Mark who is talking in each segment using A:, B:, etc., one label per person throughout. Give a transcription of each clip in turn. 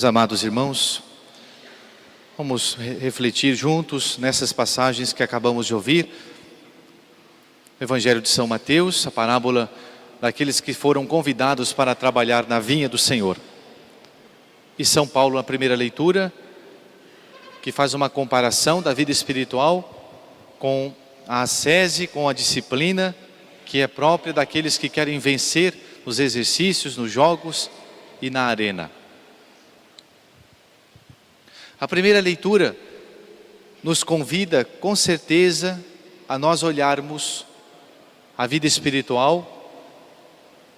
A: Meus amados irmãos, vamos refletir juntos nessas passagens que acabamos de ouvir. O Evangelho de São Mateus, a parábola daqueles que foram convidados para trabalhar na vinha do Senhor. E São Paulo, na primeira leitura, que faz uma comparação da vida espiritual com a ascese, com a disciplina, que é própria daqueles que querem vencer nos exercícios, nos jogos e na arena. A primeira leitura nos convida, com certeza, a nós olharmos a vida espiritual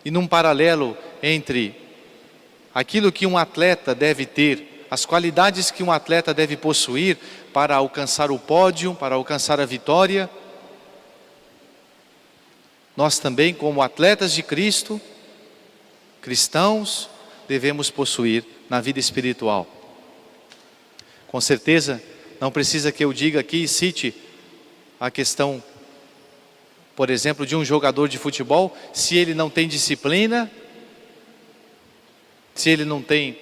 A: e num paralelo entre aquilo que um atleta deve ter, as qualidades que um atleta deve possuir para alcançar o pódio, para alcançar a vitória. Nós também, como atletas de Cristo, cristãos, devemos possuir na vida espiritual. Com certeza, não precisa que eu diga aqui e cite a questão, por exemplo, de um jogador de futebol, se ele não tem disciplina, se ele não tem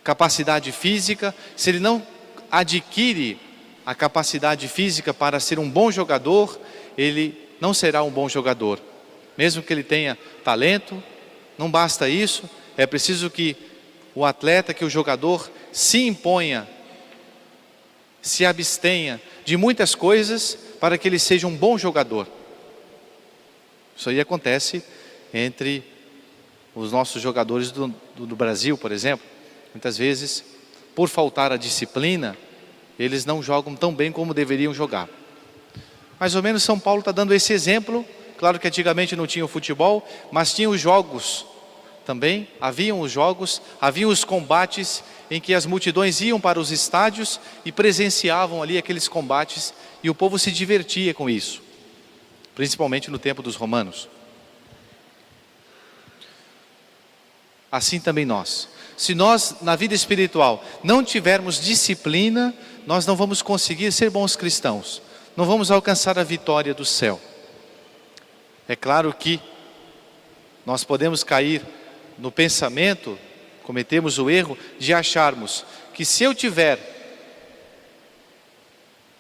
A: capacidade física, se ele não adquire a capacidade física para ser um bom jogador, ele não será um bom jogador. Mesmo que ele tenha talento, não basta isso, é preciso que o atleta, que o jogador se imponha, se abstenha de muitas coisas para que ele seja um bom jogador. Isso aí acontece entre os nossos jogadores do Brasil, por exemplo. Muitas vezes, por faltar a disciplina, eles não jogam tão bem como deveriam jogar. Mais ou menos São Paulo está dando esse exemplo. Claro que antigamente não tinha o futebol, mas tinha os jogos também. Haviam os jogos, haviam os combates em que as multidões iam para os estádios e presenciavam ali aqueles combates, e o povo se divertia com isso, principalmente no tempo dos romanos. Assim também nós. Se nós, na vida espiritual, não tivermos disciplina, nós não vamos conseguir ser bons cristãos, não vamos alcançar a vitória do céu. É claro que nós podemos cair no pensamento, cometemos o erro de acharmos que se eu tiver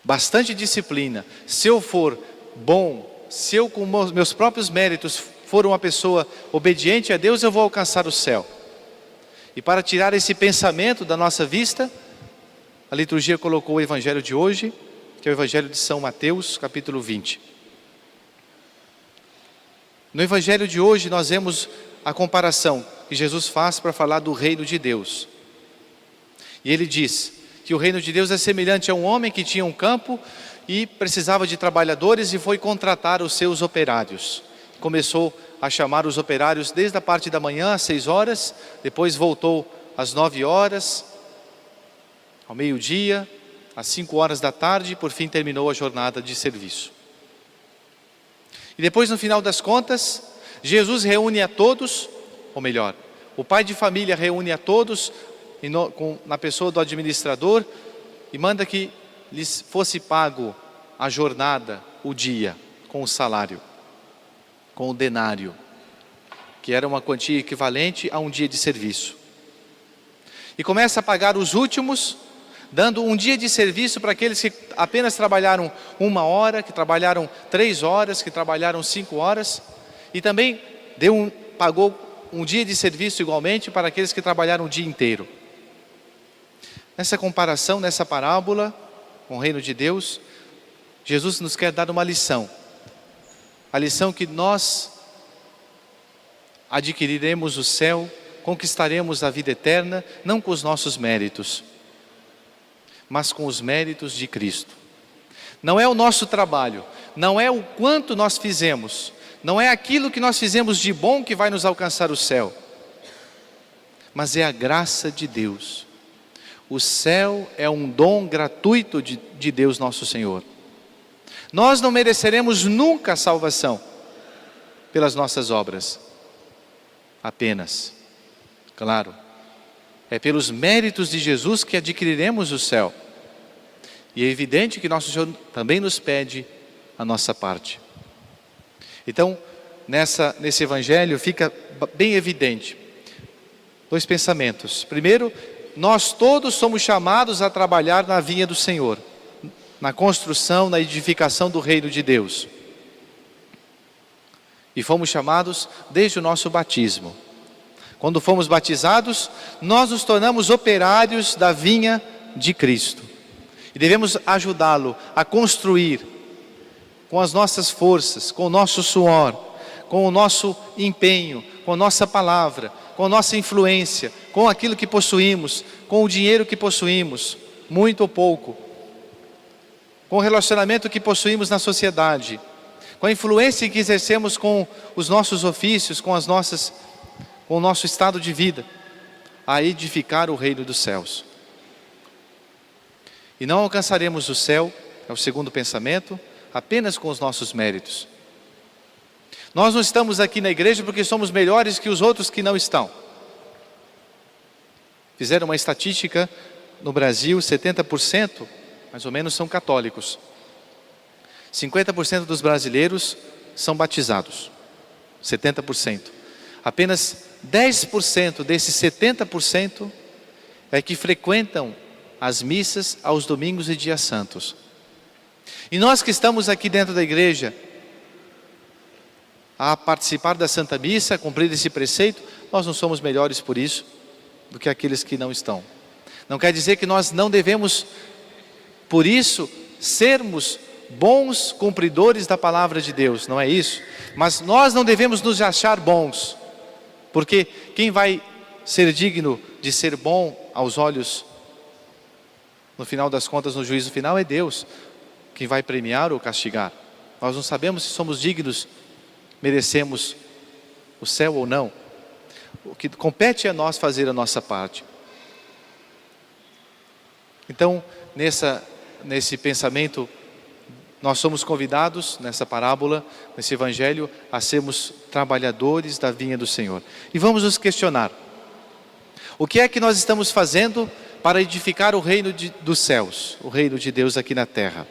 A: bastante disciplina, se eu for bom, se eu com meus próprios méritos for uma pessoa obediente a Deus, eu vou alcançar o céu. E para tirar esse pensamento da nossa vista, a liturgia colocou o Evangelho de hoje, que é o Evangelho de São Mateus, capítulo 20. No Evangelho de hoje nós vemos a comparação que Jesus faz para falar do reino de Deus. E ele diz que o reino de Deus é semelhante a um homem que tinha um campo e precisava de trabalhadores e foi contratar os seus operários. Começou a chamar os operários desde a parte da manhã às 6 horas, depois voltou às 9 horas, ao meio-dia, às 5 horas da tarde, e por fim terminou a jornada de serviço. E depois, no final das contas, Jesus reúne a todos, ou melhor, o pai de família reúne a todos na pessoa do administrador e manda que lhes fosse pago a jornada, o dia, com o salário, com o denário, que era uma quantia equivalente a um dia de serviço. E começa a pagar os últimos, dando um dia de serviço para aqueles que apenas trabalharam 1 hora, que trabalharam 3 horas, que trabalharam 5 horas, e também pagou um dia de serviço igualmente para aqueles que trabalharam o dia inteiro. Nessa comparação, nessa parábola com o reino de Deus, Jesus nos quer dar uma lição. A lição que nós adquiriremos o céu, conquistaremos a vida eterna, não com os nossos méritos, mas com os méritos de Cristo. Não é o nosso trabalho, não é o quanto nós fizemos, não é aquilo que nós fizemos de bom que vai nos alcançar o céu, mas é a graça de Deus. O céu é um dom gratuito de Deus nosso Senhor. Nós não mereceremos nunca a salvação pelas nossas obras, apenas, claro, é pelos méritos de Jesus que adquiriremos o céu. E é evidente que nosso Senhor também nos pede a nossa parte. Então, nesse Evangelho fica bem evidente. Dois pensamentos. Primeiro, nós todos somos chamados a trabalhar na vinha do Senhor, na construção, na edificação do reino de Deus. E fomos chamados desde o nosso batismo. Quando fomos batizados, nós nos tornamos operários da vinha de Cristo. E devemos ajudá-lo a construir com as nossas forças, com o nosso suor, com o nosso empenho, com a nossa palavra, com a nossa influência, com aquilo que possuímos, com o dinheiro que possuímos, muito ou pouco, com o relacionamento que possuímos na sociedade, com a influência que exercemos com os nossos ofícios, com o nosso estado de vida, a edificar o reino dos céus. E não alcançaremos o céu, é o segundo pensamento, apenas com os nossos méritos. Nós não estamos aqui na igreja porque somos melhores que os outros que não estão. Fizeram uma estatística no Brasil, 70% mais ou menos são católicos. 50% dos brasileiros são batizados, 70%. Apenas 10% desses 70% é que frequentam as missas aos domingos e dias santos. E nós que estamos aqui dentro da igreja, a participar da Santa Missa, a cumprir esse preceito, nós não somos melhores por isso do que aqueles que não estão. Não quer dizer que nós não devemos, por isso, sermos bons cumpridores da palavra de Deus, não é isso? Mas nós não devemos nos achar bons, porque quem vai ser digno de ser bom aos olhos, no final das contas, no juízo final, é Deus, quem vai premiar ou castigar. Nós não sabemos se somos dignos, merecemos o céu ou não. O que compete a nós fazer a nossa parte. Então, nesse pensamento, nós somos convidados, nessa parábola, nesse evangelho, a sermos trabalhadores da vinha do Senhor. E vamos nos questionar, o que é que nós estamos fazendo para edificar o reino dos céus, o reino de Deus aqui na terra?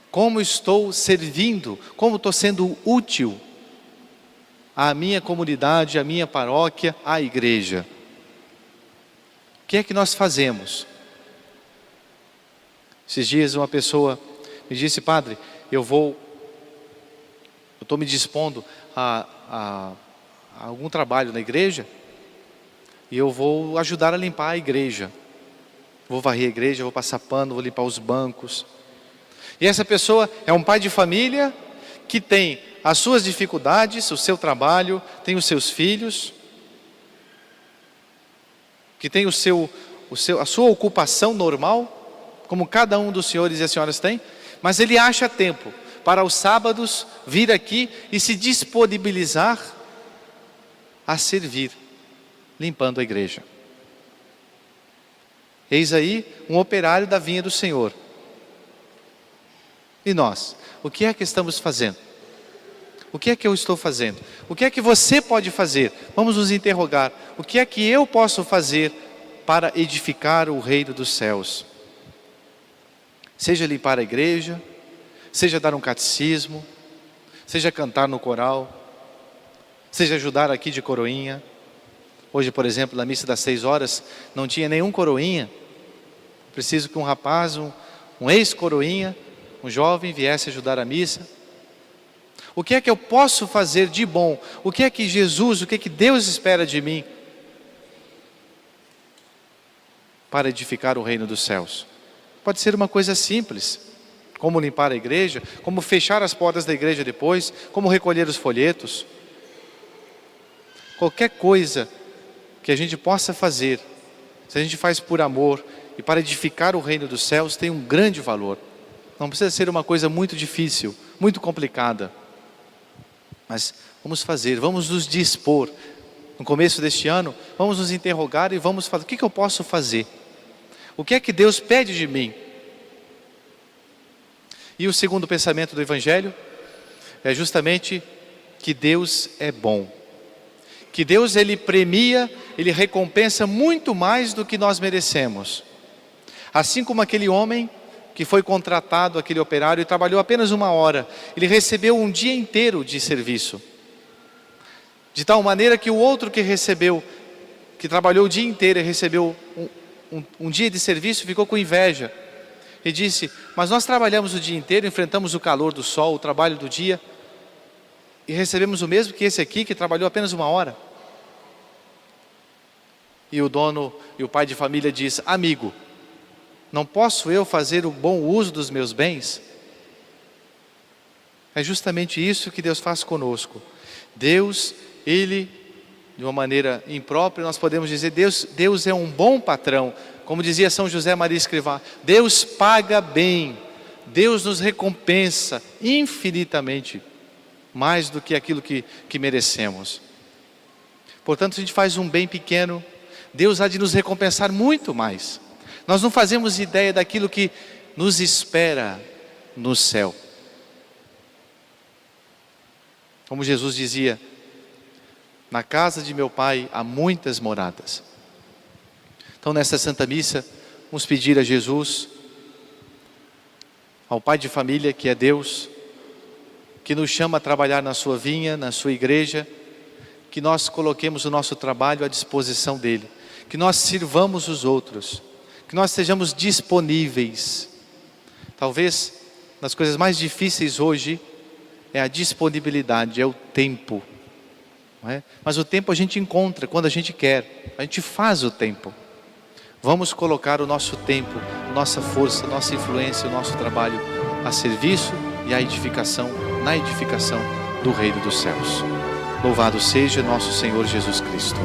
A: Como estou servindo, como estou sendo útil à minha comunidade, à minha paróquia, à igreja? O que é que nós fazemos? Esses dias uma pessoa me disse: padre, eu estou me dispondo a algum trabalho na igreja e eu vou ajudar a limpar a igreja. Vou varrer a igreja, vou passar pano, vou limpar os bancos. E essa pessoa é um pai de família que tem as suas dificuldades, o seu trabalho, tem os seus filhos, que tem a sua ocupação normal, como cada um dos senhores e as senhoras tem, mas ele acha tempo para os sábados vir aqui e se disponibilizar a servir, limpando a igreja. Eis aí um operário da vinha do Senhor. E nós, o que é que estamos fazendo? O que é que eu estou fazendo? O que é que você pode fazer? Vamos nos interrogar. O que é que eu posso fazer para edificar o reino dos céus? Seja limpar a igreja, seja dar um catecismo, seja cantar no coral, seja ajudar aqui de coroinha. Hoje, por exemplo, na missa das 6 horas, não tinha nenhum coroinha. Preciso que um rapaz, um ex-coroinha, um jovem viesse ajudar a missa. O que é que eu posso fazer de bom? O que é que Jesus, o que é que Deus espera de mim para edificar o reino dos céus? Pode ser uma coisa simples, como limpar a igreja, como fechar as portas da igreja depois, como recolher os folhetos. Qualquer coisa que a gente possa fazer, se a gente faz por amor e para edificar o reino dos céus, tem um grande valor. Não precisa ser uma coisa muito difícil, muito complicada. Mas vamos fazer, vamos nos dispor. No começo deste ano, vamos nos interrogar e vamos falar: o que eu posso fazer? O que é que Deus pede de mim? E o segundo pensamento do Evangelho é justamente que Deus é bom. Que Deus, Ele premia, Ele recompensa muito mais do que nós merecemos. Assim como aquele homem que foi contratado, aquele operário, e trabalhou apenas 1 hora, ele recebeu um dia inteiro de serviço. De tal maneira que o outro que recebeu, que trabalhou o dia inteiro e recebeu um dia de serviço, ficou com inveja. E disse: mas nós trabalhamos o dia inteiro, enfrentamos o calor do sol, o trabalho do dia, e recebemos o mesmo que esse aqui, que trabalhou apenas 1 hora. E o dono e o pai de família diz: amigo, não posso eu fazer o bom uso dos meus bens? É justamente isso que Deus faz conosco. Deus, Ele, de uma maneira imprópria, nós podemos dizer, Deus é um bom patrão. Como dizia São José Maria Escrivá, Deus paga bem, Deus nos recompensa infinitamente, mais do que aquilo que merecemos. Portanto, se a gente faz um bem pequeno, Deus há de nos recompensar muito mais. Nós não fazemos ideia daquilo que nos espera no céu. Como Jesus dizia, na casa de meu Pai há muitas moradas. Então, nesta Santa Missa, vamos pedir a Jesus, ao Pai de família, que é Deus, que nos chama a trabalhar na sua vinha, na sua igreja, que nós coloquemos o nosso trabalho à disposição dEle, que nós sirvamos os outros, que nós sejamos disponíveis. Talvez, das coisas mais difíceis hoje, é a disponibilidade, é o tempo. Não é? Mas o tempo a gente encontra quando a gente quer, a gente faz o tempo. Vamos colocar o nosso tempo, nossa força, nossa influência, o nosso trabalho a serviço e a edificação, na edificação do Reino dos Céus. Louvado seja nosso Senhor Jesus Cristo.